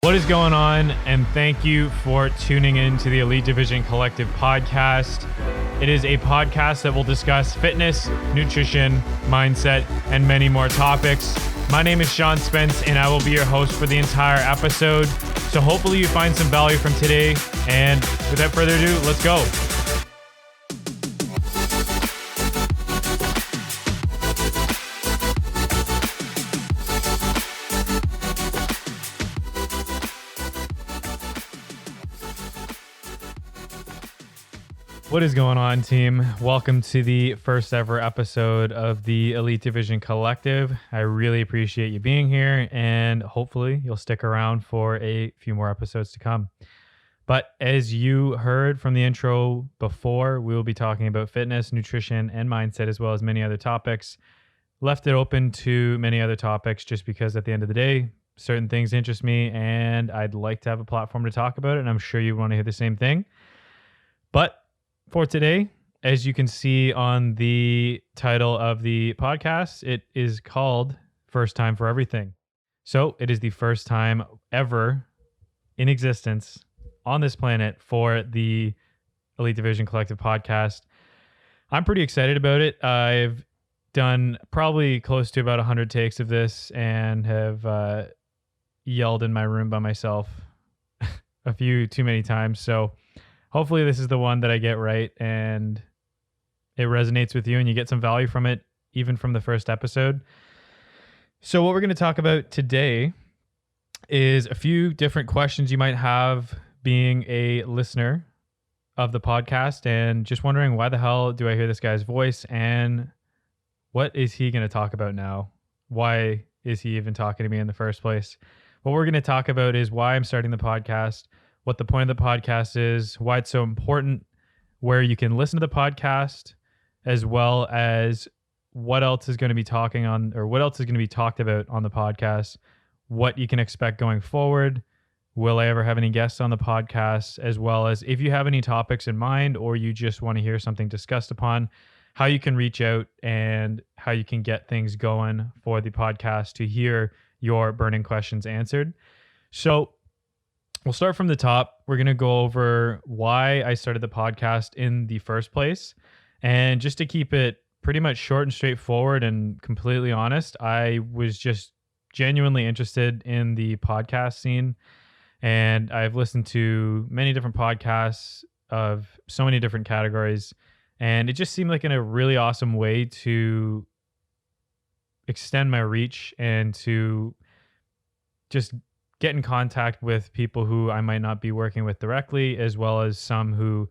What is going on? And thank you for tuning in to the Elite Division Collective podcast. It is a podcast that will discuss fitness, nutrition, mindset, and many more topics. My name is Sean Spence, and I will be your host for the entire episode. So hopefully you find some value from today. And without further ado, let's go. What is going on, team? Welcome to the first ever episode of the Elite Division Collective. I really appreciate you being here, and hopefully you'll stick around for a few more episodes to come. But as you heard from the intro before, we will be talking about fitness, nutrition, and mindset, as well as many other topics. Left it open to many other topics just because at the end of the day, certain things interest me, and I'd like to have a platform to talk about it, and I'm sure you want to hear the same thing. But for today, as you can see on the title of the podcast, it is called First Time for Everything. So it is the first time ever in existence on this planet for the Elite Division Collective podcast. I'm pretty excited about it. I've done probably close to about 100 takes of this and have yelled in my room by myself a few too many times. So hopefully this is the one that I get right and it resonates with you and you get some value from it, even from the first episode. So what we're going to talk about today is a few different questions you might have being a listener of the podcast and just wondering, why the hell do I hear this guy's voice and what is he going to talk about now? Why is he even talking to me in the first place? What we're going to talk about is why I'm starting the podcast, what the point of the podcast is, why it's so important, where you can listen to the podcast, as well as what else is going to be talked about on the podcast, what you can expect going forward. Will I ever have any guests on the podcast? As well as if you have any topics in mind or you just want to hear something discussed upon, how you can reach out and how you can get things going for the podcast to hear your burning questions answered. So we'll start from the top. We're going to go over why I started the podcast in the first place. And just to keep it pretty much short and straightforward and completely honest, I was just genuinely interested in the podcast scene. And I've listened to many different podcasts of so many different categories. And it just seemed like a really awesome way to extend my reach and to just get in contact with people who I might not be working with directly, as well as some who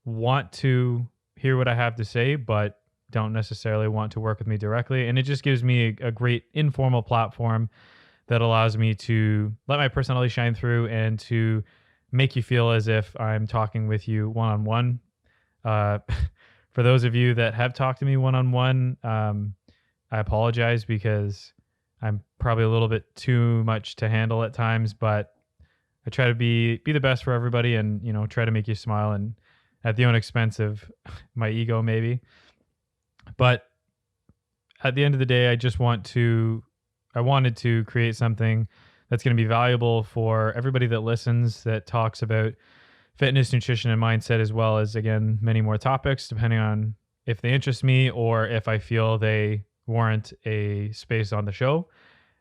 want to hear what I have to say, but don't necessarily want to work with me directly. And it just gives me a great informal platform that allows me to let my personality shine through and to make you feel as if I'm talking with you one-on-one. For those of you that have talked to me one-on-one, I apologize because I'm probably a little bit too much to handle at times, but I try to be the best for everybody and, try to make you smile, and at the own expense of my ego maybe. But at the end of the day, I wanted to create something that's going to be valuable for everybody that listens, that talks about fitness, nutrition, and mindset, as well as, again, many more topics, depending on if they interest me or if I feel they warrant a space on the show.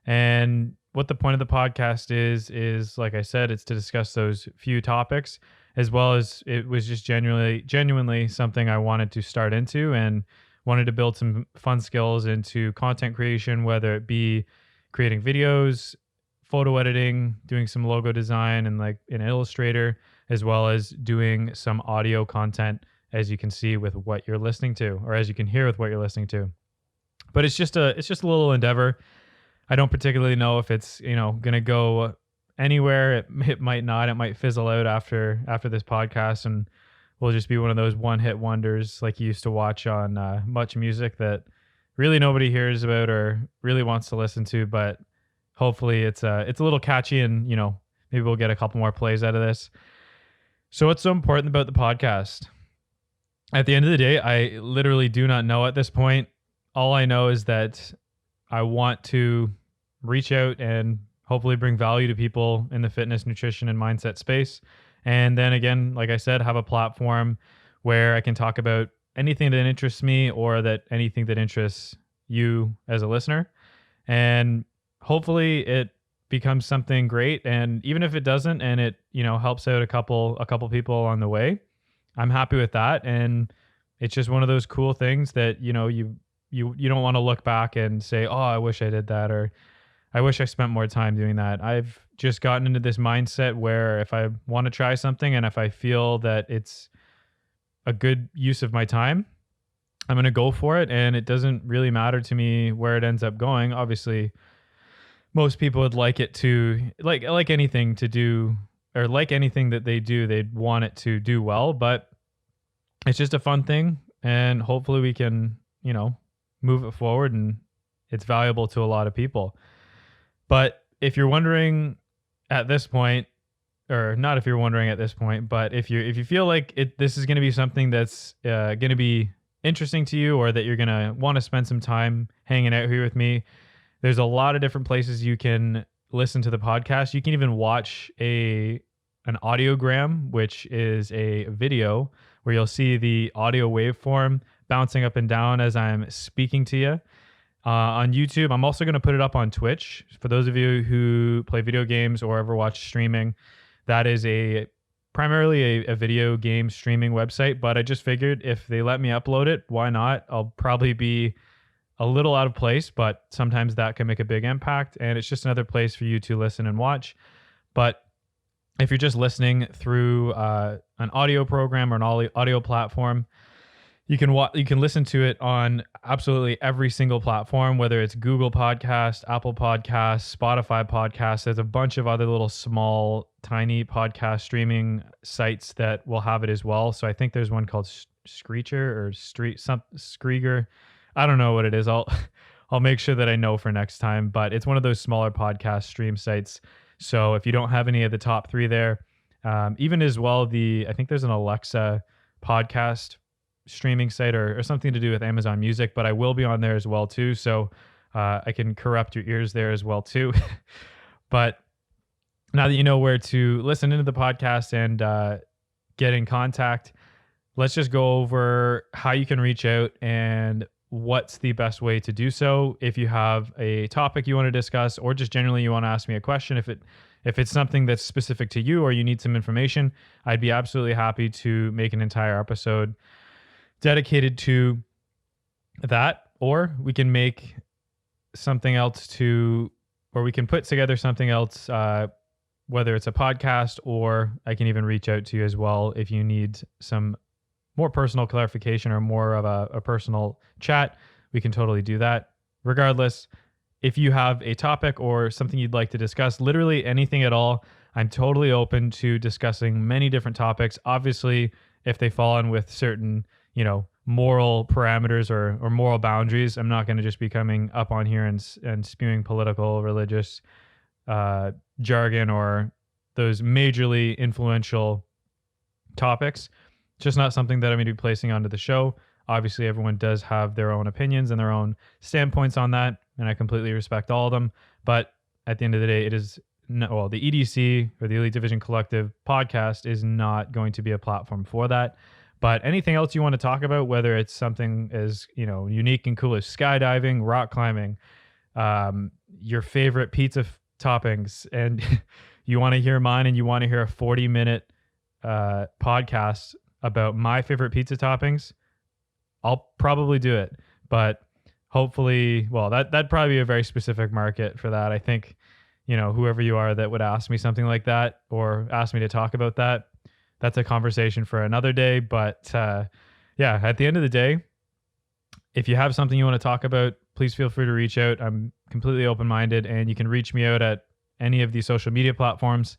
And what the point of the podcast is, like I said, it's to discuss those few topics, as well as it was just genuinely something I wanted to start into and wanted to build some fun skills into content creation, whether it be creating videos, photo editing, doing some logo design and like in Illustrator, as well as doing some audio content, as you can see with what you're listening to, or as you can hear with what you're listening to. But it's just a little endeavor. I don't particularly know if it's, going to go anywhere. It might not. It might fizzle out after this podcast, and will just be one of those one-hit wonders like you used to watch on Much Music that really nobody hears about or really wants to listen to. But hopefully it's a little catchy, and maybe we'll get a couple more plays out of this. So what's so important about the podcast? At the end of the day, I literally do not know at this point. All I know is that I want to reach out and hopefully bring value to people in the fitness, nutrition, and mindset space. And then again, like I said, have a platform where I can talk about anything that interests me or that anything that interests you as a listener. And hopefully it becomes something great. And even if it doesn't, and it, helps out a couple people on the way, I'm happy with that. And it's just one of those cool things that, you don't want to look back and say, oh, I wish I did that, or I wish I spent more time doing that. I've just gotten into this mindset where if I want to try something and if I feel that it's a good use of my time, I'm going to go for it. And it doesn't really matter to me where it ends up going. Obviously, most people would like it to, like anything to do, or like anything that they do, they'd want it to do well, but it's just a fun thing. And hopefully we can, move it forward, and it's valuable to a lot of people. But if you're wondering at this point, or not if you're wondering at this point, but if you feel like this is going to be something that's going to be interesting to you, or that you're going to want to spend some time hanging out here with me, there's a lot of different places you can listen to the podcast. You can even watch an audiogram, which is a video where you'll see the audio waveform bouncing up and down as I'm speaking to you. On YouTube, I'm also going to put it up on Twitch. For those of you who play video games or ever watch streaming, that is primarily a video game streaming website. But I just figured if they let me upload it, why not? I'll probably be a little out of place, but sometimes that can make a big impact. And it's just another place for you to listen and watch. But if you're just listening through an audio program or an audio platform, you can listen to it on absolutely every single platform, whether it's Google Podcast, Apple Podcasts, Spotify Podcasts. There's a bunch of other little small, tiny podcast streaming sites that will have it as well. So I think there's one called Screecher or Screeger. I don't know what it is. I'll make sure that I know for next time. But it's one of those smaller podcast stream sites. So if you don't have any of the top three there, even as well, I think there's an Alexa podcast streaming site or something to do with Amazon Music, but I will be on there as well too. So I can corrupt your ears there as well too. But now that you know where to listen into the podcast and get in contact, let's just go over how you can reach out and what's the best way to do so. If you have a topic you want to discuss, or just generally you want to ask me a question, if it's something that's specific to you or you need some information, I'd be absolutely happy to make an entire episode dedicated to that. Or we can make something else or we can put together something else, whether it's a podcast, or I can even reach out to you as well if you need some more personal clarification or more of a personal chat. We can totally do that. Regardless, if you have a topic or something you'd like to discuss, literally anything at all, I'm totally open to discussing many different topics. Obviously, if they fall in with certain, moral parameters or moral boundaries, I'm not going to just be coming up on here and spewing political, religious jargon or those majorly influential topics. Just not something that I'm going to be placing onto the show. Obviously, everyone does have their own opinions and their own standpoints on that, and I completely respect all of them. But at the end of the day, it is the EDC, or the Elite Division Collective podcast, is not going to be a platform for that. But anything else you want to talk about, whether it's something as unique and cool as skydiving, rock climbing, your favorite pizza toppings, and you want to hear mine, and you want to hear a 40-minute podcast about my favorite pizza toppings, I'll probably do it. But hopefully, that'd probably be a very specific market for that. I think, whoever you are that would ask me something like that or ask me to talk about that, that's a conversation for another day. But at the end of the day, if you have something you want to talk about, please feel free to reach out. I'm completely open-minded, and you can reach me out at any of these social media platforms.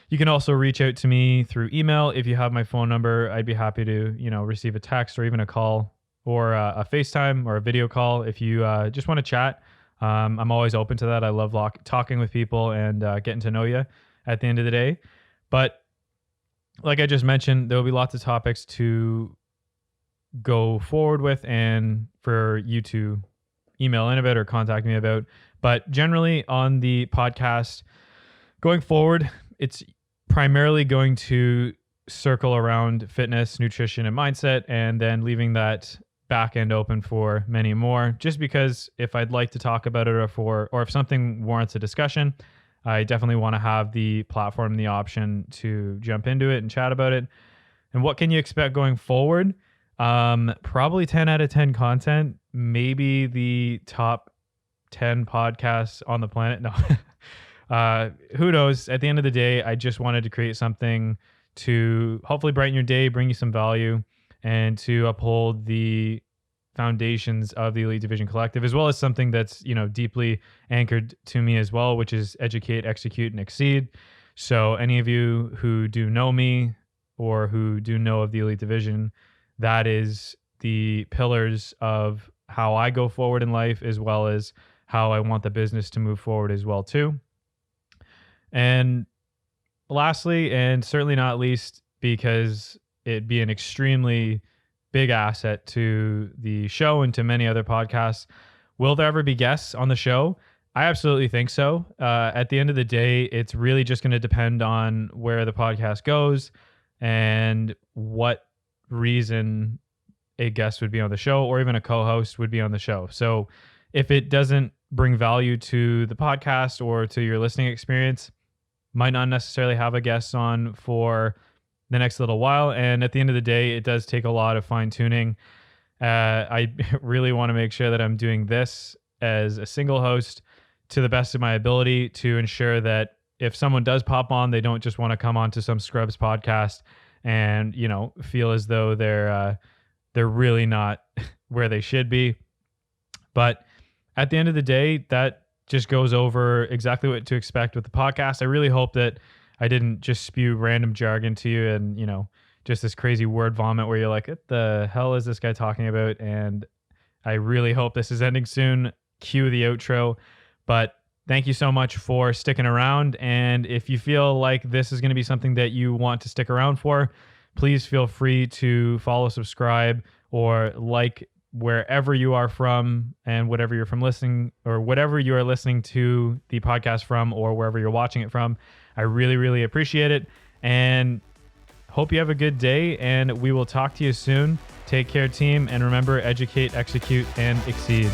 You can also reach out to me through email. If you have my phone number, I'd be happy to, receive a text or even a call or a FaceTime or a video call. If you just want to chat, I'm always open to that. I love talking with people and getting to know you at the end of the day. But like I just mentioned, there will be lots of topics to go forward with and for you to email in about or contact me about. But generally on the podcast going forward, it's primarily going to circle around fitness, nutrition, and mindset, and then leaving that back end open for many more, just because if I'd like to talk about it or if something warrants a discussion, I definitely want to have the platform and the option to jump into it and chat about it. And what can you expect going forward? Probably 10 out of 10 content, maybe the top 10 podcasts on the planet. No, who knows? At the end of the day, I just wanted to create something to hopefully brighten your day, bring you some value, and to uphold the foundations of the Elite Division Collective, as well as something that's, deeply anchored to me as well, which is educate, execute, and exceed. So any of you who do know me or who do know of the Elite Division, that is the pillars of how I go forward in life, as well as how I want the business to move forward as well too. And lastly, and certainly not least, because it'd be an extremely big asset to the show and to many other podcasts, will there ever be guests on the show? I absolutely think so. At the end of the day, it's really just going to depend on where the podcast goes and what reason a guest would be on the show, or even a co-host would be on the show. So if it doesn't bring value to the podcast or to your listening experience, might not necessarily have a guest on for the next little while. And at the end of the day, it does take a lot of fine tuning. I really want to make sure that I'm doing this as a single host to the best of my ability, to ensure that if someone does pop on, they don't just want to come on to some Scrubs podcast and, feel as though they're really not where they should be. But at the end of the day, that just goes over exactly what to expect with the podcast. I really hope that I didn't just spew random jargon to you and, just this crazy word vomit where you're like, what the hell is this guy talking about? And I really hope this is ending soon. Cue the outro. But thank you so much for sticking around. And if you feel like this is going to be something that you want to stick around for, please feel free to follow, subscribe, or like wherever you are from, and whatever you're from listening, or whatever you are listening to the podcast from, or wherever you're watching it from. I really, really appreciate it, and hope you have a good day, and we will talk to you soon. Take care, team, and remember, educate, execute, and exceed.